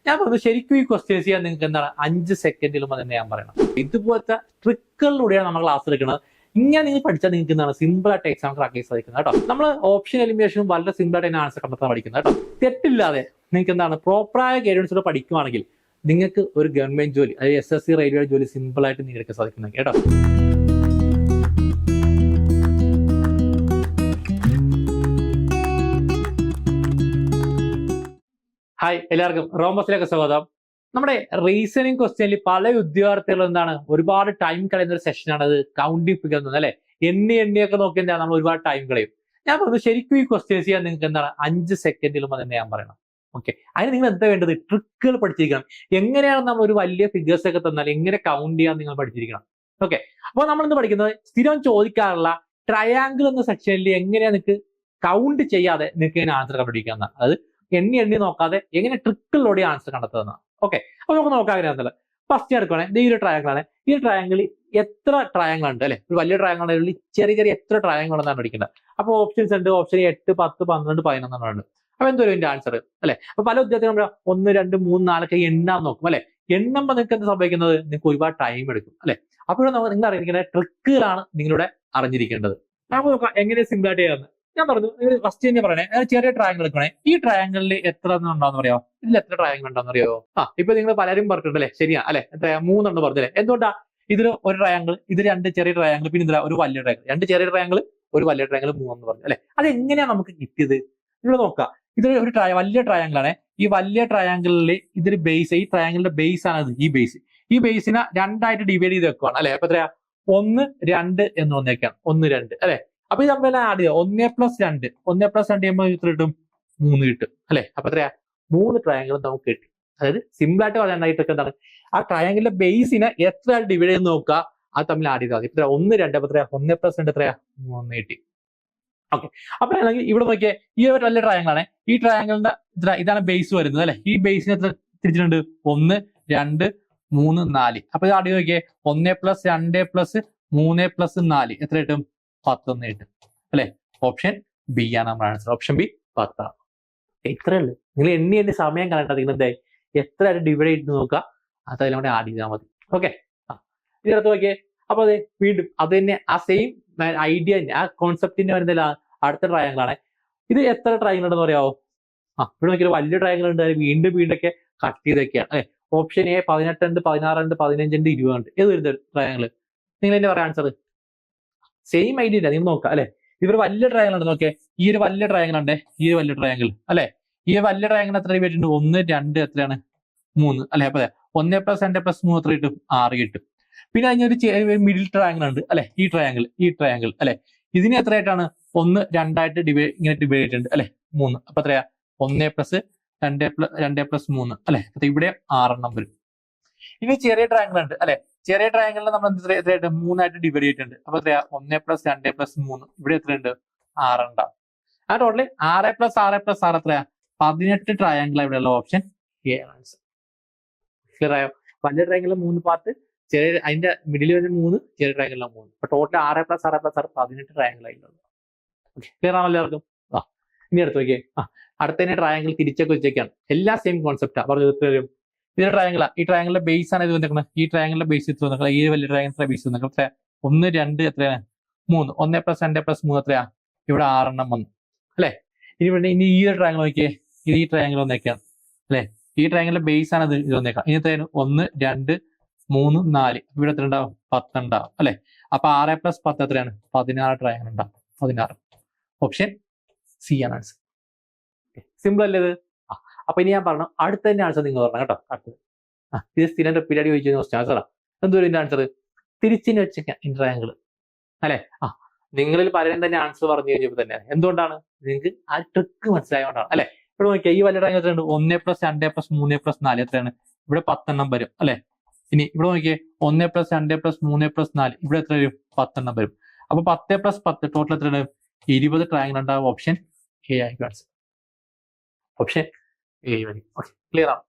ഞാൻ പറഞ്ഞു ശരിക്കും ഈ ക്വസ്റ്റ്യൻസ് ചെയ്യാൻ നിങ്ങൾക്ക് എന്താണ് 5 സെക്കൻഡിലും തന്നെ ഞാൻ പറയണം. ഇതുപോലത്തെ ട്രിക്കുകളിലൂടെയാണ് നമ്മൾ ക്ലാസ് എടുക്കുന്നത്. ഇങ്ങനെ നിങ്ങൾ പഠിച്ചാൽ നിങ്ങൾക്ക് എന്താണ് സിമ്പിൾ ആയിട്ട് എക്സാം ക്രാക്ക് ചെയ്യാൻ സാധിക്കുന്നത് കേട്ടോ. നമ്മൾ ഓപ്ഷൻ എലിമിനേഷനും വളരെ സിമ്പിൾ ആയിട്ട് തന്നെ ആൻസർ കണ്ടെത്താൻ പഠിക്കുന്നത് കേട്ടോ. തെറ്റില്ലാതെ നിങ്ങൾക്ക് എന്താണ് പ്രോപ്പറായ ഗൈഡൻസിലൂടെ പഠിക്കുവാണെങ്കിൽ നിങ്ങൾക്ക് ഒരു ഗവൺമെന്റ് ജോലി, അതായത് SSC റെയിൽവേ ജോലി സിമ്പിൾ ആയിട്ട് നിങ്ങൾക്ക് എടുക്കാൻ സാധിക്കുന്നത് കേട്ടോ. ഹായ്, എല്ലാവർക്കും റോംബസിലേക്ക് സ്വാഗതം. നമ്മുടെ റീസണിങ് ക്വസ്റ്റ്യനിൽ പല ഉദ്യോഗാർത്ഥികളും എന്താണ് ഒരുപാട് ടൈം കളയുന്ന ഒരു സെഷനാണ് അത് കൗണ്ടിങ് ഫിഗർ അല്ലെ. എണ്ണിയൊക്കെ നോക്കി എന്താണ് നമ്മൾ ഒരുപാട് ടൈം കളയും. ഞാൻ പറഞ്ഞു ശരിക്കും ഈ ക്വസ്റ്റ്യൻസ് ചെയ്യാൻ നിങ്ങൾക്ക് എന്താണ് 5 സെക്കൻഡിലും തന്നെ ഞാൻ പറയണം. ഓക്കെ, അതിന് നിങ്ങൾ എന്താ വേണ്ടത്? ട്രിക്കുകൾ പഠിച്ചിരിക്കണം. എങ്ങനെയാണ് നമ്മൾ ഒരു വലിയ ഫിഗേഴ്സ് ഒക്കെ തന്നാൽ എങ്ങനെ കൗണ്ട് ചെയ്യാൻ നിങ്ങൾ പഠിച്ചിരിക്കണം. ഓക്കെ, അപ്പോൾ നമ്മൾ ഇന്ന് പഠിക്കുന്നത് സ്ഥിരം ചോദിക്കാറുള്ള ട്രയാങ്കിൾ എന്ന സെക്ഷനിൽ എങ്ങനെയാണ് നിങ്ങൾക്ക് കൗണ്ട് ചെയ്യാതെ നിങ്ങൾക്ക് ഇങ്ങനെ ആൻസർ കണ്ടുപിടിക്കാവുന്ന, അതായത് എണ്ണി നോക്കാതെ എങ്ങനെ ട്രിക്കിലൂടെ ആൻസർ കണ്ടെത്തുന്ന. ഓക്കെ, അപ്പൊ നമുക്ക് നോക്കാൻ ആഗ്രഹമല്ല. ഫസ്റ്റ് എടുക്കണേ, ഈ ഒരു ട്രയാങ്കിൾ ആണ്. ഈ ട്രയാങ്കിളിൽ എത്ര ട്രയാങ്കിൾ ഉണ്ട് അല്ലെ? ഒരു വലിയ ട്രയാങ്കിൾ ആണെങ്കിൽ ചെറിയ എത്ര ട്രയാങ്കിൾ ഉണ്ടെന്നാണ് പഠിക്കേണ്ടത്. അപ്പൊ ഓപ്ഷൻസ് ഉണ്ട്. ഓപ്ഷൻ 8, 10, 12, 11 ഉണ്ട്. അപ്പൊ എന്തോരും ഇതിന്റെ ആൻസർ അല്ലെ? അപ്പൊ പല ഉദ്യോഗത്തിനും 1, 2, 3, 4 ഒക്കെ എണ്ണാൻ നോക്കും അല്ലെ. എണ്ണുമ്പോൾ നിങ്ങൾക്ക് എന്ത് സംഭവിക്കുന്നത്? നിങ്ങൾക്ക് ഒരുപാട് ടൈം എടുക്കും അല്ലെ. അപ്പോഴും നിങ്ങൾ അറിഞ്ഞിരിക്കുന്ന ട്രിക്കുകളാണ് നിങ്ങളുടെ അറിഞ്ഞിരിക്കേണ്ടത്. നമുക്ക് നോക്കാം എങ്ങനെ സിമ്പിൾ ആയിട്ട് ചെയ്യാമെന്ന്. ഞാൻ പറഞ്ഞു ഫസ്റ്റ് തന്നെ പറയണേ, ചെറിയ ട്രയാങ്കിൾ എടുക്കണേ. ഈ ട്രയാങ്കിളിൽ എത്ര ഉണ്ടാന്ന് പറയാമോ? ഇതിൽ എത്ര ട്രയാങ്കിൾ ഉണ്ടെന്ന് അറിയാമോ? ഇപ്പൊ നിങ്ങൾ പലരും പറഞ്ഞിട്ടുണ്ടല്ലേ, ശരിയാ അല്ലെ? എത്ര 3 പറഞ്ഞല്ലേ? എന്തുകൊണ്ടാ? ഇതിൽ ഒരു ട്രയാങ്കിൾ, ഇത് 2 ചെറിയ ട്രയാങ്കിൾ, പിന്നെ ഇതിൽ ഒരു വലിയ ട്രയാങ്കിൾ, 2 ചെറിയ ട്രയാങ്കിൾ, ഒരു വലിയ ട്രയാങ്കിൾ, 3 പറഞ്ഞു അല്ലെ. അത് എങ്ങനെയാണ് നമുക്ക് കിട്ടിയത്? നിങ്ങൾ നോക്കാം. ഇത് ഒരു വലിയ ട്രയാങ്കിൾ ആണ്. ഈ വലിയ ട്രയാങ്കിളിൽ ഇതൊരു ബേസ്, ഈ ട്രയാങ്കിളിന്റെ ബേസ് ആണ് ഈ ബേസ്. ഈ ബേസിനെ 2ആയിട്ട് ഡിവൈഡ് ചെയ്ത് വെക്കുവാണ് അല്ലെ. അപ്പൊ എത്രയാ? 1, 2 എന്ന് വന്നേക്കാം. 1, 2 അല്ലെ. അപ്പൊ ഇത് തമ്മിൽ ആഡ് ചെയ്യുക. 1 + 2, 1 + 2 ചെയ്യുമ്പോൾ എത്ര കിട്ടും? 3 കിട്ടും അല്ലെ. അപ്പൊ എത്രയാ? 3 ട്രയാങ്കിൾ നമുക്ക് കിട്ടി. അതായത് സിമ്പിൾ ആയിട്ട് പറയാനായിട്ടൊക്കെ എന്താണ്, ആ ട്രയാങ്കിളിന്റെ ബേസിനെ എത്ര ഡിവൈഡ് ചെയ്ത് നോക്കുക, അത് തമ്മിൽ ആഡ് ചെയ്താൽ മതി. ഇത്ര 1, 2 അപ്പൊ എത്രയാ? 1 + 2 എത്രയാ? 3 കിട്ടി. ഓക്കെ, അപ്പൊ ആണെങ്കിൽ ഇവിടെ നോക്കിയേ, ഈ ഒരു വലിയ ട്രയാങ്കിൾ ആണ്. ഈ ട്രയാങ്കിളിന്റെ ഇതാണ് ബേസ് വരുന്നത് അല്ലെ. ഈ ബേസിന് എത്ര തിരിച്ചിട്ടുണ്ട്? 1, 2, 3, 4. അപ്പൊ ഇത് ആഡ് ചെയ്ത് നോക്കിയേ. 1 + 2 + 3 + 4 എത്ര കിട്ടും? 10 കിട്ടും അല്ലെ. ഓപ്ഷൻ ബി ആണ് നമ്മുടെ ആൻസർ. ഓപ്ഷൻ ബി 10 ആണ്. ഇത്രേ ഉള്ളൂ. നിങ്ങൾ എണ്ണി സമയം കളയണ്ട. നിങ്ങൾ എന്തായി എത്ര ഡിവൈഡ് ചെയ്ത് നോക്കുക, അത് അതിലൂടെ ആഡ് ചെയ്താൽ മതി. ഓക്കെ, ഇതിനകത്ത് നോക്കിയേ. അപ്പൊ അതെ വീണ്ടും അത് തന്നെ ആ സെയിം ഐഡിയ തന്നെ, ആ കോൺസെപ്റ്റിന്റെ വരുന്നില്ല. അടുത്ത ട്രയാങ്കിൾ ആണ്. ഇത് എത്ര ട്രയാങ്കിൾ ഉണ്ടെന്ന് പറയാമോ? ഇവിടെ നോക്കിയാൽ വലിയ ട്രയാങ്കിൾ ഉണ്ട്. വീണ്ടും ഒക്കെ കട്ട് ചെയ്തൊക്കെയാണ് അല്ലെ. ഓപ്ഷൻ എ 18 ഉണ്ട്, 16 ഉണ്ട്, 15 ഉണ്ട്, 20 ഉണ്ട്. ഏത് വരുന്നത് ട്രയാങ്കിൾ? നിങ്ങൾ തന്നെ പറയാം ആൻസർ. സെയിം ഐഡിയ ഇല്ല, നിങ്ങൾ നോക്കാം അല്ലെ. ഇവർ വലിയ ട്രയാങ്കിൾ ഉണ്ട്. നോക്കിയേ, ഈ ഒരു വലിയ ട്രയാങ്കിൾ ഉണ്ട്, ഈ ഒരു വലിയ ട്രയാങ്കിൾ അല്ലെ. ഈ വലിയ ട്രയാങ്കിൾ എത്ര വരുന്നുണ്ട്? 1, 2 എത്രയാണ്? 3 അല്ലെ. അപ്പൊ 1 + 2 + 3 എത്ര കിട്ടും? 6 കിട്ടും. പിന്നെ അതിനൊരു മിഡിൽ ട്രയാങ്കിൾ ഉണ്ട് അല്ലെ. ഈ ട്രയാങ്കിൾ അല്ലെ. ഇതിന് എത്രയായിട്ടാണ്? 1, 2 ഇങ്ങനെ ഡിവൈഡ് ചെയ്തിട്ടുണ്ട് അല്ലെ. 3 അപ്പൊ എത്രയാ? 1 + 2 + 3 അല്ലെ. അപ്പൊ ഇവിടെ 6 വരും. ഇനി ചെറിയ ട്രയാങ്കിൾ ഉണ്ട് അല്ലെ. ചെറിയ ട്രയാങ്കിളിൽ നമ്മൾ എത്രയായിട്ട്? 3 ഡിവൈഡ് ചെയ്തിട്ടുണ്ട്. അപ്പൊ എത്രയാ? 1 + 2 + 3 ഇവിടെ എത്രയുണ്ട്? 6 ഉണ്ടാവും. ആ ടോട്ടല് 6 + 6 + 6 എത്രയാ? 18 ട്രയാങ്കിൾ ഇവിടെയുള്ള ഓപ്ഷൻ എ ആൻസർ. ക്ലിയർ ആയോ? വലിയ ട്രയാങ്കിൾ 3 പാർട്ട്, ചെറിയ അതിന്റെ മിഡിൽ വരുന്ന 3, ചെറിയ ട്രയാങ്കിളിലെ 3. അപ്പൊ ടോട്ടൽ 6 + 6 + 6 18 ട്രയാങ്കിൾ ആയിട്ടുള്ളത്. ക്ലിയർ ആണല്ലോ എല്ലാവർക്കും? ഇനി അടുത്ത് നോക്കിയേ. അടുത്തന്നെ ട്രയാങ്കിൾ തിരിച്ചൊക്കെ വെച്ചേക്കാണ്. എല്ലാം സെയിം കോൺസെപ്റ്റാ. പറഞ്ഞു തരും. ഇതൊരു ട്രയാങ്കിളാ. ഈ ട്രയാങ്കിളിന്റെ ബേസ് ആണ് ഇത് വന്നിരിക്കുന്നത്. ഈ ട്രയാങ്കിളിന്റെ ബേസ് ഇത്ര വന്നിരിക്കുന്നത്. ഈ വലിയ ട്രയാങ്കിളിന്റെ ബേസ് വന്നിരിക്കുന്നത് 1, 2 എത്രയാണ്? 3. 1 + 2 + 3 എത്രയാ? ഇവിടെ 6 വന്നു അല്ലെ. ഇനി ഈ ഒരു ട്രയാങ്കിൾ നോക്കിയേ. ഇത് ഈ ട്രയാങ്കിൾ വന്നേക്കാണ് അല്ലെ. ഈ ട്രയാങ്കിളിന്റെ ബേസ് ആണ് ഇത് വന്നേക്കാം. ഇനി എത്രയാണ്? 1, 2, 3, 4. ഇവിടെ എത്ര ഉണ്ടാവും? 10 ഉണ്ടാവും അല്ലെ. അപ്പൊ 6 + 10 എത്രയാണ്? 16 ട്രയാങ്കിൾ ഉണ്ടാവും. 16. ഓപ്ഷൻ സി ആണ് ആൻസർ. സിമ്പിൾ അല്ലേ ഇത്? അപ്പൊ ഇനി ഞാൻ പറഞ്ഞു അടുത്ത തന്നെ ആൻസർ നിങ്ങൾ പറഞ്ഞു കേട്ടോ. അടുത്തത് ഇത് സ്ഥിരം റിപ്പീറ്റ് ആയിട്ട് ചോദിക്കുന്ന ക്വസ്റ്റ്യൻ ആൻസറാ. എന്തോരും ഇതിന്റെ ആൻസർ? തിരിച്ചിന് വെച്ചേക്കാം ട്രയാങ്കിൾ അല്ലെ. നിങ്ങളിൽ പലരും തന്നെ ആൻസർ പറഞ്ഞു കഴിഞ്ഞപ്പോൾ തന്നെ എന്തുകൊണ്ടാണ്? നിങ്ങൾക്ക് ആ ട്രിക്ക് മനസ്സിലായതുകൊണ്ടാണ് അല്ലെ. ഇവിടെ നോക്കിയാൽ ഈ വലിയ ട്രയാങ്കിൾ എത്രയുണ്ട്? 1 + 2 + 3 + 4 എത്രയാണ്? ഇവിടെ 10 വരും അല്ലെ. ഇനി ഇവിടെ നോക്കിയേ, 1 + 2 + 3 + 4 ഇവിടെ എത്ര വരും? 10 വരും. അപ്പൊ 10 + 10 ടോട്ടൽ എത്രയാണ്? 20 ട്രയാങ്കിൾ ഉണ്ടാവും. ഓപ്ഷൻ എ ആയിരിക്കും ആൻസർ. ഓപ്ഷൻ എ മതി. ഓക്കെ, ക്ലിയർ ആണ്.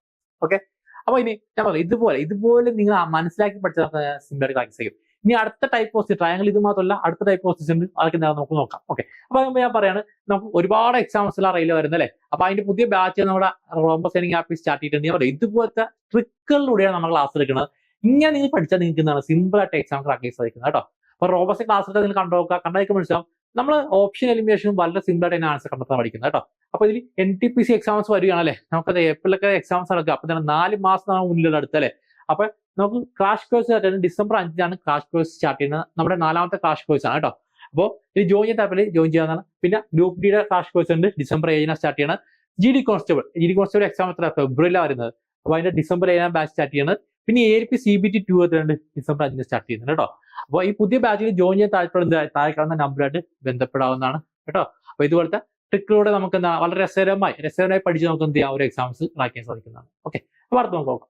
ഓക്കെ, അപ്പൊ ഇനി ഞാൻ പറയാം ഇതുപോലെ നിങ്ങൾ മനസ്സിലാക്കി പഠിച്ചാൽ സിമ്പിൾ ആയിട്ട് കാണിച്ചു. ഇനി അടുത്ത ടൈപ്പ് പോസ്റ്റ് ട്രയാങ്കിൾ ഇത് മാത്രമല്ല അടുത്ത ടൈപ്പ് പോസ്റ്റസ് ഉണ്ട്, അതൊക്കെ എന്താ നമുക്ക് നോക്കാം. ഓക്കെ, അപ്പൊ ഞാൻ പറയാണ് നമുക്ക് ഒരുപാട് എക്സാംസ് റെയിൽ വരുന്നത് അല്ലേ. അപ്പൊ അതിന്റെ പുതിയ ബാച്ച് നമ്മുടെ റോംബസ് ലേണിംഗ് ആപ്പിൽ സ്റ്റാർട്ട് ചെയ്തിട്ടുണ്ട്. ഞാൻ പറയാം ഇതുപോലത്തെ ട്രിക്കുകളിലൂടെയാണ് നമ്മൾ ക്ലാസ് എടുക്കുന്നത്. ഇങ്ങനെ നിങ്ങൾ പഠിച്ചാൽ നിങ്ങൾക്ക് എന്താണ് സിമ്പിൾ ആയിട്ട് എക്സാം ക്രാക്ക് ചെയ്യാൻ സാധിക്കുന്നത് കേട്ടോ. അപ്പൊ റോബസ് ക്ലാസ് എടുത്താൽ നിങ്ങൾ കണ്ടോക്കുക, കണ്ടായിരിക്കും മനസ്സിലാവും നമ്മൾ ഓപ്ഷൻ എലിമിനേഷനും വളരെ സിമ്പിൾ ആയിട്ട് ആൻസർ കണ്ടെത്താൻ പഠിക്കുന്നത് കേട്ടോ. അപ്പൊ ഇതിൽ NTPC എക്സാംസ് വരികയാണല്ലേ, നമുക്കത് ഏപ്രിലൊക്കെ എക്സാംസ് നടക്കുക. അപ്പൊ തന്നെ 4 മാസം മുന്നിൽ അടുത്തല്ലേ. അപ്പൊ നമുക്ക് crash course December 5 crash course start ചെയ്യുന്നത്. നമ്മുടെ 4ാമത്തെ ക്രാഷ് കോഴ്സ് ആണ് കേട്ടോ. അപ്പോൾ ഇത് ജോയിൻ ചെയ്ത ആപ്പിൽ ജോയിൻ ചെയ്യാവുന്നതാണ്. പിന്നെ ഗ്രൂപ്പ് ഡിയുടെ ക്രാഷ് കോഴ്സ് ഉണ്ട് December 7 സ്റ്റാർട്ട് ചെയ്യണം. GD കോൺസ്റ്റബിൾ എക്സാം എത്ര ഫെബ്രുവരിയിലാണ് വരുന്നത്. അപ്പൊ അതിന്റെ December 7 ബാച്ച് സ്റ്റാർട്ട് ചെയ്യുന്നത്. പിന്നെ ALP CBT 2 എത്രയുണ്ട് December 5 സ്റ്റാർട്ട് ചെയ്യുന്നത് കേട്ടോ. അപ്പോൾ ഈ പുതിയ ബാച്ചിൽ ജോയിൻ ചെയ്യാൻ താഴെ കാണുന്ന നമ്പറായിട്ട് ബന്ധപ്പെടാവുന്നതാണ് കേട്ടോ. അപ്പൊ ഇതുപോലത്തെ ട്രിക്കിലൂടെ നമുക്ക് എന്താ വളരെ രസകരമായി പഠിച്ച് നമുക്ക് എന്ത് ചെയ്യാം, ഒരു എക്സാംസ് ക്രാക്ക് ചെയ്യാൻ സാധിക്കുന്നതാണ്. ഓക്കെ, അപ്പൊ അടുത്ത് നമുക്ക് നോക്കാം.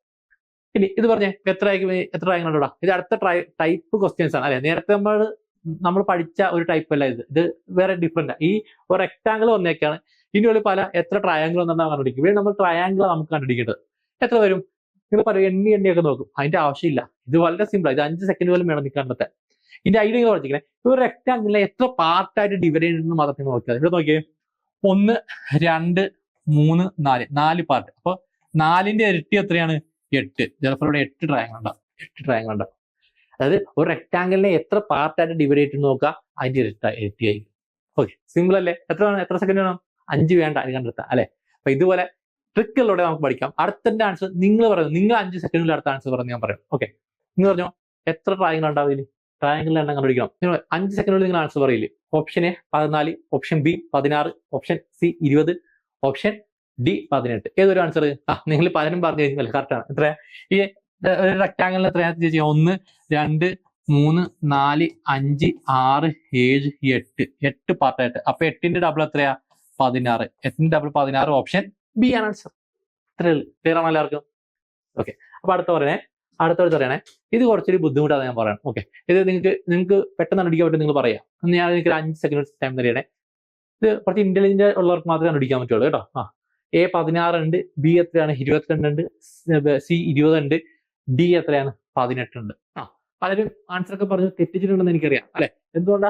ഇനി ഇത് പറഞ്ഞേ എത്ര റാങ്കുണ്ടോ, ഇത് അടുത്ത ടൈപ്പ് ക്വസ്റ്റ്യൻസ് ആണ് അല്ലെ. നേരത്തെ നമ്മൾ പഠിച്ച ഒരു ടൈപ്പ് അല്ല ഇത് വേറെ ഡിഫറെന്റ്. ഈ ഒരു റെക്ടാങ്കിൾ വന്നേക്കാണ്. ഇനി പല എത്ര ട്രയാങ്കിൾ വന്നിട്ടാണ് കണ്ടുപിടിക്കും. ഇവിടെ നമ്മൾ ട്രയാങ്കിൾ നമുക്ക് കണ്ടുപിടിക്കേണ്ടത് എത്ര വരും. നിങ്ങൾ പറയും എണ്ണിയൊക്കെ നോക്കും, അതിന്റെ ആവശ്യമില്ല. ഇത് വളരെ സിമ്പിൾ. ഇത് 5 സെക്കൻഡ് പോലും വേണം നിങ്ങൾ കണ്ടെത്താൻ. ഇതിന്റെ ഐഡിയ നിങ്ങൾ പഠിച്ചിരിക്കണേ. ഒരു റെക്ടാങ്കിളിനെ എത്ര പാർട്ടായിട്ട് ഡിവൈഡ് ചെയ്യുന്നത് മാത്രമേ നോക്കിയാൽ. ഇവിടെ നോക്കിയേ 1 2 3 4 4 പാർട്ട്. അപ്പൊ 4ന്റെ ഇരട്ടി എത്രയാണ് 8. ചിലപ്പോൾ ഇവിടെ 8 ട്രയാങ്കിൾ ഉണ്ടാവും. അതായത് ഒരു റെക്ടാങ്കിളിനെ എത്ര പാർട്ടായിട്ട് ഡിവൈഡ് ചെയ്തിട്ട് നോക്കുക, അതിന്റെ ഇരട്ടിയായി. ഓക്കെ, സിമ്പിൾ അല്ലേ. എത്ര സെക്കൻഡ് വേണം, 5 വേണ്ട അത് കണ്ടെത്താം അല്ലെ. അപ്പൊ ഇതുപോലെ ട്രിക്കുകളിലൂടെ നമുക്ക് പഠിക്കാം. അടുത്തന്റെ ആൻസർ നിങ്ങൾ പറയുന്നത്, നിങ്ങൾ 5 സെക്കൻഡിൽ അടുത്ത ആൻസർ പറഞ്ഞ് ഞാൻ പറയാം. ഓക്കെ, നിങ്ങൾ പറഞ്ഞോ എത്ര ട്രയാങ്കിൾ ഉണ്ടാവും ഇതിൽ. ട്രയാങ്കിളിൽ എണ്ണം കണ്ടുപിടിക്കണം. നിങ്ങൾ 5 സെക്കൻഡിൽ നിങ്ങൾ ആൻസർ പറയില്ലേ. Option A 14, option B 16, option C 20, option D 18. ഏതൊരു ആൻസർ? നിങ്ങൾ പലരും പറഞ്ഞു കഴിഞ്ഞാൽ കറക്റ്റ് ആണ്. എത്ര ഈ ഒരു റെക്ടാങ്കിളിൽ എത്രയാണ് ചോദിച്ചാൽ 1 2 3 4 5 6 7 8 പാർട്ടായിട്ട്. അപ്പൊ 8ന്റെ ഡബിൾ എത്രയാ 16. 8ന്റെ ഡബിൾ 16. ഓപ്ഷൻ B ആണ് ആൻസർ. ഇത്രയേ ഉള്ളൂ. ക്ലിയർ ആണോ എല്ലാവർക്കും? ഓക്കെ, അപ്പൊ അടുത്തവർ പറയണേ. ഇത് കുറച്ചൊരു ബുദ്ധിമുട്ടാണ് ഞാൻ പറയാം. ഓക്കെ, ഇത് നിങ്ങൾക്ക് പെട്ടെന്ന് കണ്ടുപിടിക്കാൻ പറ്റും. നിങ്ങൾ പറയാം. ഞാൻ നിങ്ങൾക്ക് 5 സെക്കൻഡ് ടൈം തരികയാണെ. ഇത് കുറച്ച് ഇന്റലിജന്റ് ഉള്ളവർക്ക് മാത്രമേ കണ്ടുപിടിക്കാൻ പറ്റുള്ളൂ കേട്ടോ. A 16 ഉണ്ട്, B എത്രയാണ് 22 ഉണ്ട്, C 20 ഉണ്ട്, D എത്രയാണ് 18 ഉണ്ട്. പലരും ആൻസർ ഒക്കെ പറഞ്ഞ് തെറ്റിച്ചിട്ടുണ്ടെന്ന് എനിക്കറിയാം അല്ലെ. എന്തുകൊണ്ടാ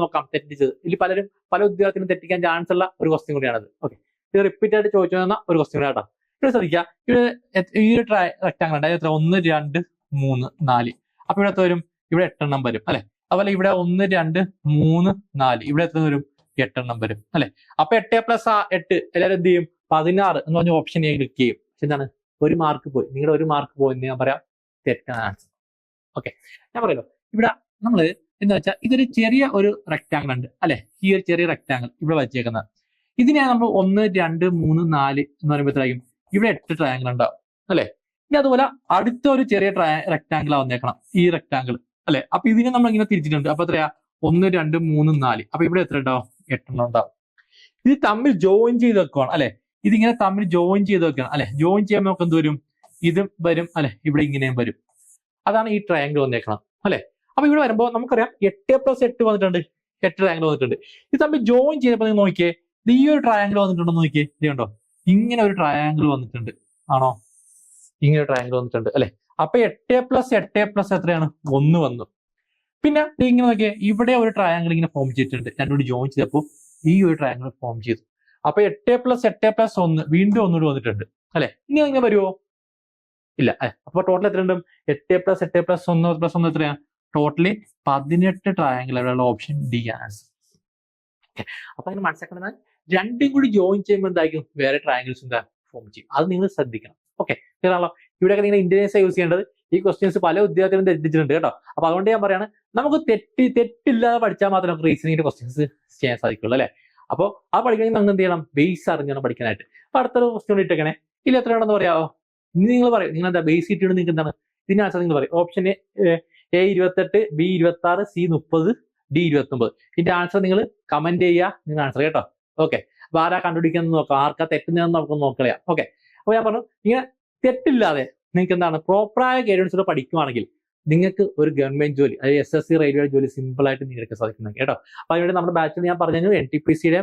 നോക്കാം തെറ്റിച്ചത്. ഇതിൽ പല ഉദ്യോഗത്തിനും തെറ്റിക്കാൻ ചാൻസ് ഉള്ള ഒരു ക്വസ്റ്റ്യൻ കൂടിയാണത്. ഓക്കെ, ഇത് റിപ്പീറ്റ് ആയിട്ട് ചോദിച്ചു തന്ന ഒരു ക്വസ്റ്റ്യൻ കൂടെ കേട്ടോ. ഇവിടെ ശ്രദ്ധിക്കുക, ഈ ഒരു റെക്ടാങ്കിൾ ഉണ്ട്. എത്ര 1 2 3 4. അപ്പൊ ഇവിടെ എത്ര വരും, ഇവിടെ 8 എണ്ണം വരും അല്ലെ. അതുപോലെ ഇവിടെ 1 2 3 4, ഇവിടെ എത്ര വരും 8 എണ്ണം വരും അല്ലെ. അപ്പൊ 8 + 8 എല്ലാവരും എന്ത് ചെയ്യും, 16 എന്ന് പറഞ്ഞ ഓപ്ഷൻ ഞാൻ ക്ലിക്ക് ചെയ്യും. പക്ഷെ എന്താണ്, ഒരു മാർക്ക് പോയി. നിങ്ങളുടെ ഒരു മാർക്ക് പോയി എന്ന് ഞാൻ പറയാം, തെറ്റാണ് ആൻസർ. ഓക്കെ, ഞാൻ പറയല്ലോ ഇവിടെ നമ്മള് എന്താ വെച്ചാൽ ഇതൊരു ചെറിയ ഒരു റെക്ടാങ്കിൾ ഉണ്ട് അല്ലെ. ഈ ഒരു ചെറിയ റെക്ടാങ്കിൾ ഇവിടെ വെച്ചേക്കുന്നത്, ഇതിനെ നമ്മൾ 1 2 3 4 എന്ന് പറയുമ്പോഴത്തേക്കും ഇവിടെ 8 ട്രയാങ്കിൾ ഉണ്ടാവും അല്ലെ. ഇനി അതുപോലെ അടുത്ത ഒരു ചെറിയ റെക്ടാങ്കിൾ വന്നേക്കണം, ഈ റെക്ടാങ്കിൾ അല്ലെ. അപ്പൊ ഇതിനെ നമ്മൾ ഇങ്ങനെ തിരിച്ചിട്ടുണ്ട്. അപ്പൊ എത്രയാ 1 2 3 4. അപ്പൊ ഇവിടെ എത്ര ഉണ്ടാവും, 8 എണ്ണം ഉണ്ടാവും. ഇത് തമ്മിൽ ജോയിൻ ചെയ്ത് വെക്കണം അല്ലെ. ഇതിങ്ങനെ തമ്മിൽ ജോയിൻ ചെയ്ത് വെക്കണം അല്ലെ. ജോയിൻ ചെയ്യാൻ നമുക്ക് എന്ത് വരും, ഇതും വരും അല്ലെ, ഇവിടെ ഇങ്ങനെയും വരും. അതാണ് ഈ ട്രയാങ്കിൾ വന്നേക്കണം അല്ലെ. അപ്പൊ ഇവിടെ വരുമ്പോൾ നമുക്കറിയാം 8 + 8 വന്നിട്ടുണ്ട്, 8 ട്രയാങ്കിൾ വന്നിട്ടുണ്ട്. ഇത് തമ്മിൽ ജോയിൻ ചെയ്തപ്പോൾ നിങ്ങൾ നോക്കിയേ, ഈ ഒരു ട്രയാങ്കിൾ വന്നിട്ടുണ്ടോ നോക്കിയേ. ഇത് കണ്ടോ, ഇങ്ങനെ ഒരു ട്രയാങ്കിൾ വന്നിട്ടുണ്ട്. ആണോ, ഇങ്ങനെ ഒരു ട്രയാങ്കിൾ വന്നിട്ടുണ്ട് അല്ലെ. അപ്പൊ 8 + 8 എത്രയാണ് 1 വന്നു. പിന്നെ ഇങ്ങനെ നോക്കിയേ, ഇവിടെ ഒരു ട്രയാങ്കിൾ ഇങ്ങനെ ഫോം ചെയ്തിട്ടുണ്ട്. രണ്ടുകൂടി ജോയിൻ ചെയ്തപ്പോൾ ഈ ഒരു ട്രയാങ്കിൾ ഫോം ചെയ്തു. അപ്പൊ 8 + 8 + 1 വീണ്ടും ഒന്നുകൂടി വന്നിട്ടുണ്ട് അല്ലെ. ഇനി അങ്ങനെ വരുമോ, ഇല്ല. അപ്പൊ ടോട്ടൽ എത്ര ഉണ്ട്, 8 + 8 + 1 + 1 എത്രയാണ്, ടോട്ടലി 18 ട്രയാങ്കിൾ. അവിടെയുള്ള ഓപ്ഷൻ D ആണ്. അപ്പൊ അതിന് മനസ്സിലാക്കുന്നത് രണ്ടും കൂടി ജോയിൻ ചെയ്യുമ്പോൾ എന്തായിരിക്കും, വേറെ ട്രയാങ്കിൾസ് എന്താ ഫോം ചെയ്യും. അത് നിങ്ങൾ ശ്രദ്ധിക്കണം. ഓക്കെ, ക്ലിയറാണല്ലോ. ഇവിടെയൊക്കെ നിങ്ങൾ ഇന്റലിജൻസ് യൂസ് ചെയ്യേണ്ടത്. ഈ ക്വസ്റ്റ്യൻസ് പല ഉദ്യോഗത്തിലും തെറ്റിച്ചിട്ടുണ്ട് കേട്ടോ. അപ്പൊ അതുകൊണ്ട് ഞാൻ പറയാണ്, നമുക്ക് തെറ്റില്ലാതെ പഠിച്ചാൽ മാത്രമേ നമുക്ക് റീസണിങ്ങിന്റെ ക്വസ്റ്റ്യൻസ് ചെയ്യാൻ സാധിക്കുള്ളൂ അല്ലെ. അപ്പോൾ ആ പഠിക്കണമെങ്കിൽ നമുക്ക് എന്ത് ചെയ്യണം, ബേസ് അറിഞ്ഞാണ് പഠിക്കാനായിട്ട്. അപ്പൊ അടുത്തൊരു ക്വസ്റ്റ്യൻ ഇട്ടേക്കണേ. ഇതിൽ എത്രയാണെന്ന് പറയാമോ, ഇനി നിങ്ങൾ പറയും, നിങ്ങൾ എന്താ ബേസ് ഇട്ടിട്ട് നിങ്ങൾക്ക് എന്താണ് ഇതിന്റെ ആൻസർ നിങ്ങൾ പറയും. Option A 28, B 26, C 30, D 29. ഇതിന്റെ ആൻസർ നിങ്ങൾ കമന്റ് ചെയ്യുക, നിങ്ങൾ ആൻസർ കേട്ടോ. ഓക്കെ, അപ്പൊ ആരാ കണ്ടുപിടിക്കുന്നത് നോക്കാം, ആർക്കാ തെറ്റുന്നതെന്ന് നമുക്ക് നോക്കളയാം. ഓക്കെ, അപ്പൊ ഞാൻ പറഞ്ഞു, ഇങ്ങനെ തെറ്റില്ലാതെ നിങ്ങൾക്ക് എന്താണ് പ്രോപ്പറായ ഗൈഡൻസിലൂടെ പഠിക്കുവാണെങ്കിൽ നിങ്ങൾക്ക് ഒരു ഗവൺമെന്റ് ജോലി, അതായത് SSC റെയിൽവേ ജോലി സിമ്പിൾ ആയിട്ട് നിങ്ങൾക്ക് സാധിക്കുന്നത് കേട്ടോ. അപ്പൊ അതിനുവേണ്ടി നമ്മുടെ ബാച്ചിൽ ഞാൻ പറഞ്ഞു, NTPCയുടെ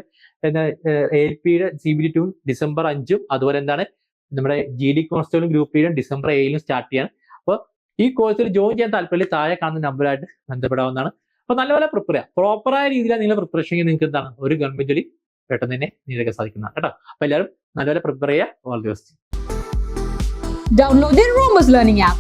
ALPയുടെ CBT 2 December 5, അതുപോലെ എന്താണ് നമ്മുടെ GD കോൺസ്റ്റബിളും ഗ്രൂപ്പ് Dയും December 7 സ്റ്റാർട്ട് ചെയ്യാൻ. അപ്പോൾ ഈ കോഴ്സിൽ ജോയിൻ ചെയ്യാൻ താല്പര്യം താഴെ കാണുന്ന നമ്പറായിട്ട് ബന്ധപ്പെടാവുന്നതാണ്. അപ്പൊ നല്ലപോലെ പ്രിപ്പയർ ചെയ്യുക. പ്രോപ്പറായ രീതിയിലാണ് നിങ്ങൾ പ്രിപ്പറേഷൻ നിങ്ങൾക്ക് എന്താണ് ഒരു ഗവൺമെന്റ് ജോലി പെട്ടെന്ന് തന്നെ നേടിയെടുക്കാൻ സാധിക്കുന്നതാണ് കേട്ടോ. അപ്പൊ എല്ലാവരും നല്ലപോലെ പ്രിപ്പയർ ചെയ്യുക. All the best. Download the Rhombus Learning app